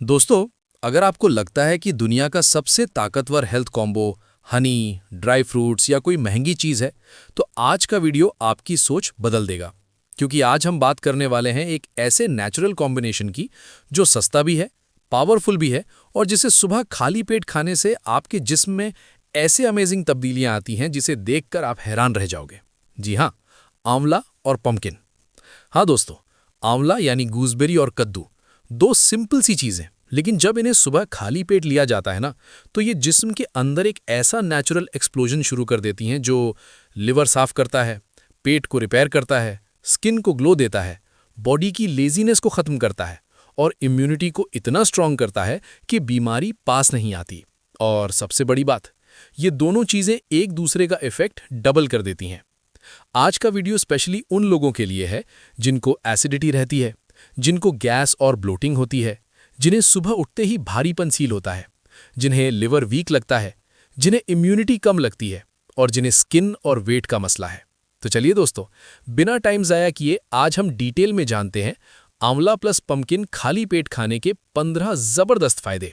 दोस्तों, अगर आपको लगता है कि दुनिया का सबसे ताकतवर health combo Honey, dry fruits या कोई महंगी चीज़ है, तो आज का वीडियो आपकी सोच बदल देगा। क्योंकि आज हम बात करने वाले हैं एक ऐसे नेचुरल कॉम्बिनेशन की जो सस्ता भी है, पावरफुल भी है और जिसे सुबह खाली पेट खाने से आपके जिस्म में ऐसे अमेजिंग तब्दीलियां आती हैं जिसे देखकर आप हैरान रह जाओगे। जी हाँ, आंवला और पम्पकिन। हाँ दोस्तों, आंवला यानी गूसबेरी और कद्दू, दो सिंपल सी चीज़ें, लेकिन जब इन्हें सुबह खाली पेट लिया जाता है ना, तो ये जिस्म के अंदर एक ऐसा नेचुरल एक्सप्लोजन शुरू कर देती हैं जो लिवर साफ करता है, पेट को रिपेयर करता है, स्किन को ग्लो देता है, बॉडी की लेजीनेस को ख़त्म करता है और इम्यूनिटी को इतना स्ट्रांग करता है कि बीमारी पास नहीं आती। और सबसे बड़ी बात, ये दोनों चीज़ें एक दूसरे का इफेक्ट डबल कर देती हैं। आज का वीडियो स्पेशली उन लोगों के लिए है जिनको एसिडिटी रहती है, जिनको गैस और ब्लोटिंग होती है, जिन्हें सुबह उठते ही भारीपन फील होता है, जिन्हें लिवर वीक लगता है, जिन्हें इम्यूनिटी कम लगती है और जिन्हें स्किन और वेट का मसला है। तो चलिए दोस्तों, बिना टाइम ज़ाया किए आज हम डिटेल में जानते हैं आंवला प्लस पम्पकिन खाली पेट खाने के 15 ज़बरदस्त फायदे।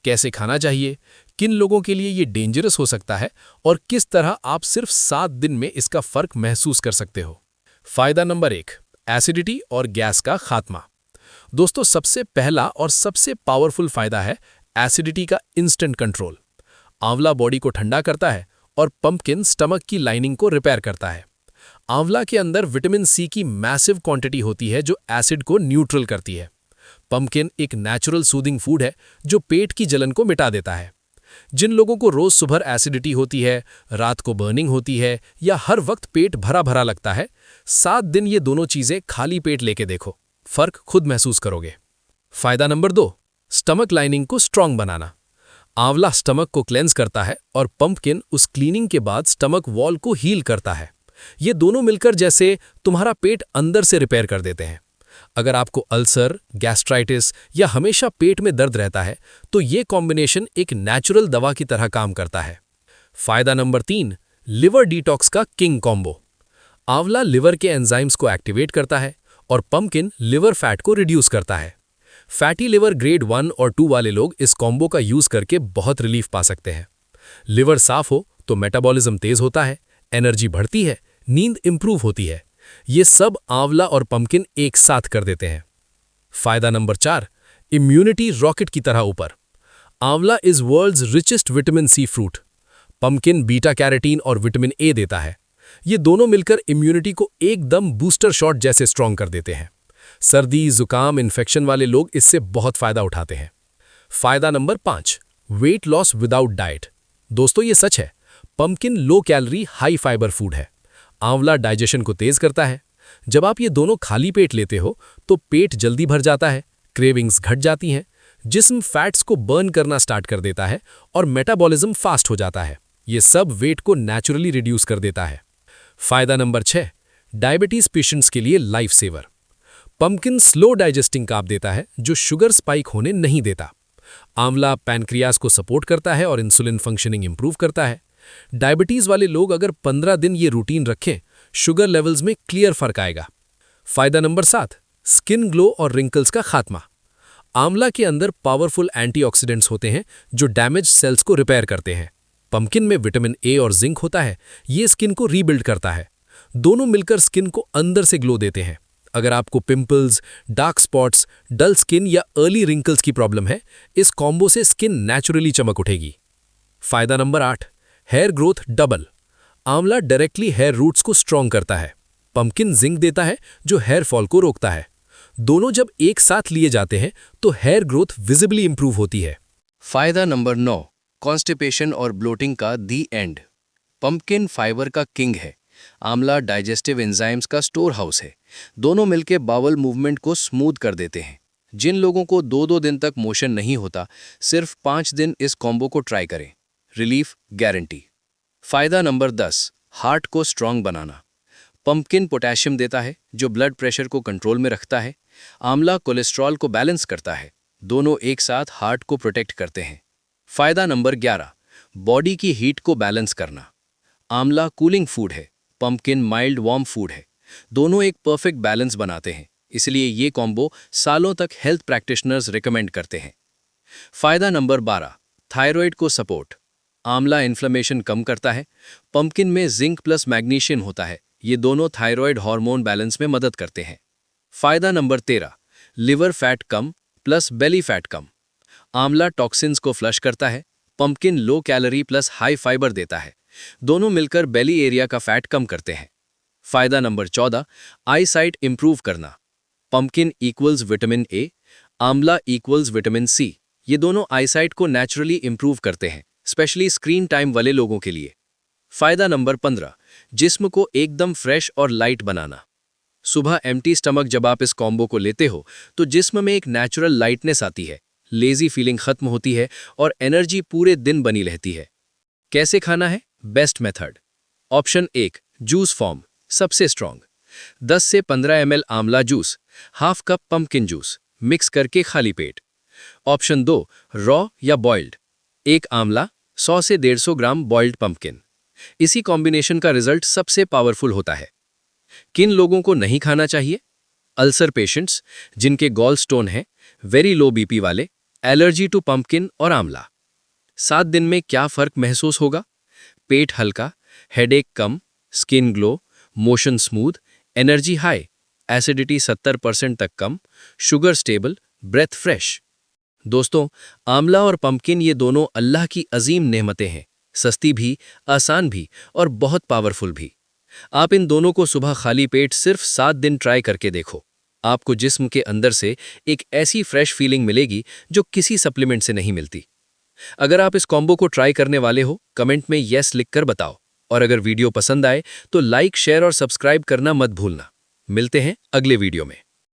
कैसे खाना चाहिए, किन लोगों के लिए ये डेंजरस हो सकता है और किस तरह आप सिर्फ 7 दिन में इसका फर्क महसूस कर सकते हो। फायदा नंबर 1, एसिडिटी और गैस का खात्मा। दोस्तों, सबसे पहला और सबसे पावरफुल फायदा है एसिडिटी का इंस्टेंट कंट्रोल। आंवला बॉडी को ठंडा करता है और पम्पकिन स्टमक की लाइनिंग को रिपेयर करता है। आंवला के अंदर विटामिन सी की मैसिव क्वांटिटी होती है जो एसिड को न्यूट्रल करती है। पम्पकिन एक नेचुरल सूदिंग फूड है जो पेट की जलन को मिटा देता है। जिन लोगों को रोज सुबह एसिडिटी होती है, रात को बर्निंग होती है या हर वक्त पेट भरा भरा लगता है, 7 दिन ये दोनों चीजें खाली पेट लेके देखो, फर्क खुद महसूस करोगे। फायदा नंबर 2, स्टमक लाइनिंग को स्ट्रांग बनाना। आंवला स्टमक को क्लेंस करता है और पम्पकिन उस क्लीनिंग के बाद स्टमक वॉल को हील करता है। ये दोनों मिलकर जैसे तुम्हारा पेट अंदर से रिपेयर कर देते हैं। अगर आपको अल्सर, गैस्ट्राइटिस या हमेशा पेट में दर्द रहता है, तो ये कॉम्बिनेशन एक नेचुरल दवा की तरह काम करता है। फायदा नंबर 3, लिवर डिटॉक्स का किंग कॉम्बो। आंवला लिवर के एंजाइम्स को एक्टिवेट करता है और पम्पकिन लिवर फैट को रिड्यूस करता है। फैटी लिवर ग्रेड 1 और 2 वाले लोग इस कॉम्बो का यूज करके बहुत रिलीफ पा सकते हैं। लिवर साफ हो तो मेटाबॉलिज्म तेज होता है, एनर्जी बढ़ती है, नींद इंप्रूव होती है। ये सब आंवला और पम्पकिन एक साथ कर देते हैं। फायदा नंबर 4, इम्यूनिटी रॉकेट की तरह ऊपर। Amla is world's richest vitamin C fruit. Pumpkin beta carotene और विटामिन ए देता है। ये दोनों मिलकर इम्यूनिटी को एकदम बूस्टर शॉट जैसे स्ट्रांग कर देते हैं। सर्दी, जुकाम, इन्फेक्शन वाले लोग इससे बहुत फायदा उठाते हैं। फायदा number 5, weight loss without diet. दोस्तों, ये सच है, pumpkin low calorie high fibre food है। आंवला डाइजेशन को तेज करता है। जब आप ये दोनों खाली पेट लेते हो तो पेट जल्दी भर जाता है, क्रेविंग्स घट जाती हैं, जिस्म फैट्स को बर्न करना स्टार्ट कर देता है और मेटाबॉलिज्म फास्ट हो जाता है। ये सब वेट को नेचुरली रिड्यूस कर देता है। फायदा नंबर 6, डायबिटीज पेशेंट्स के लिए life saver. Pumpkin slow digesting carb देता है जो शुगर स्पाइक होने नहीं देता। आंवला पैनक्रियाज को सपोर्ट करता है और इंसुलिन फंक्शनिंग इंप्रूव करता है। डायबिटीज वाले लोग अगर 15 दिन ये रूटीन रखें, शुगर लेवल्स में क्लियर फर्क आएगा। फायदा नंबर 7, स्किन ग्लो और रिंकल्स का खात्मा। आंवला के अंदर पावरफुल एंटीऑक्सीडेंट्स होते हैं जो डैमेज सेल्स को रिपेयर करते हैं। पम्पकिन में विटामिन ए और जिंक होता है, ये स्किन को रीबिल्ड करता है। दोनों मिलकर स्किन को अंदर से ग्लो देते हैं। अगर आपको pimples, dark spots, dull skin या अर्ली रिंकल्स की प्रॉब्लम है, इस कॉम्बो से स्किन नेचुरली चमक उठेगी। फायदा number 8, hair growth double. Amla directly hair roots को स्ट्रांग करता है। पम्पकिन जिंक देता है जो हेयर फॉल को रोकता है। दोनों जब एक साथ लिए जाते हैं तो हेयर ग्रोथ विजिबली इंप्रूव होती है। फायदा नंबर 9, कॉन्स्टिपेशन और ब्लोटिंग का दी एंड। पम्पकिन फाइबर का किंग है। आंवला डाइजेस्टिव एंजाइम्स का स्टोर हाउस है। दोनों मिलकर बावल मूवमेंट को स्मूथ कर देते हैं। जिन लोगों को 2-2 दिन तक मोशन नहीं होता, सिर्फ 5 दिन इस कॉम्बो को ट्राई करें, रिलीफ गारंटी। फायदा नंबर 10, हार्ट को स्ट्रांग बनाना। पम्पकिन पोटेशियम देता है जो ब्लड प्रेशर को कंट्रोल में रखता है। आंवला कोलेस्ट्रॉल को बैलेंस करता है। दोनों एक साथ हार्ट को प्रोटेक्ट करते हैं। फायदा नंबर 11, बॉडी की हीट को बैलेंस करना। आंवला कूलिंग फूड है, पम्पकिन माइल्ड वार्म फूड है। दोनों एक परफेक्ट बैलेंस बनाते हैं, इसलिए ये कॉम्बो सालों तक हेल्थ प्रैक्टिशनर्स रिकमेंड करते हैं। फायदा नंबर 12, थायराइड को सपोर्ट। आंवला इन्फ्लेमेशन कम करता है। पंपकिन में जिंक प्लस मैग्नीशियम होता है, ये दोनों थायराइड हार्मोन बैलेंस में मदद करते हैं। फायदा नंबर 13, लिवर फैट कम प्लस बेली फैट कम। आंवला टॉक्सिन्स को फ्लश करता है। Pumpkin low calorie plus high fibre देता है, दोनों मिलकर बेली एरिया का फैट कम करते हैं। फायदा नंबर 14, आई साइट इंप्रूव करना। पंपकिन इक्वल्स विटामिन ए, आंवला इक्वल्स विटामिन सी, ये दोनों आईसाइट को नेचुरली इंप्रूव करते हैं, स्पेशली स्क्रीन टाइम वाले लोगों के लिए। फायदा नंबर 15, जिस्म को एकदम फ्रेश और लाइट बनाना। सुबह एम्प्टी स्टमक जब आप इस कॉम्बो को लेते हो तो जिस्म में एक नेचुरल लाइटनेस आती है, लेजी फीलिंग खत्म होती है और एनर्जी पूरे दिन बनी रहती है। कैसे खाना है? Best method. Option 1, juice form, सबसे स्ट्रॉन्ग। 10 से 15 ml आंवला juice, half cup pumpkin juice, mix करके खाली पेट। ऑप्शन 2, रॉ या बॉइल्ड, 1 आंवला 100 से 150 ग्राम बॉइल्ड पंपकिन। इसी कॉम्बिनेशन का रिजल्ट सबसे पावरफुल होता है। किन लोगों को नहीं खाना चाहिए? अल्सर पेशेंट्स, जिनके गॉल स्टोन है, वेरी लो बीपी वाले, एलर्जी टू पंपकिन और आंवला। 7 दिन में क्या फर्क महसूस होगा? पेट हल्का, हेडेक कम, skin glow, motion smooth, energy high, acidity 70% तक कम, शुगर स्टेबल, ब्रेथ फ्रेश। दोस्तों, आंवला और पंपकिन ये दोनों अल्लाह की अजीम नेमतें हैं, सस्ती भी, आसान भी और बहुत पावरफुल भी। आप इन दोनों को सुबह खाली पेट सिर्फ 7 दिन ट्राई करके देखो। आपको जिस्म के अंदर से एक ऐसी फ्रेश फीलिंग मिलेगी जो किसी सप्लीमेंट से नहीं मिलती। अगर आप इस कॉम्बो को ट्राई करने वाले हो, कमेंट में येस लिखकर बताओ। और अगर वीडियो पसंद आए तो लाइक, शेयर और सब्सक्राइब करना मत भूलना। मिलते हैं अगले वीडियो में।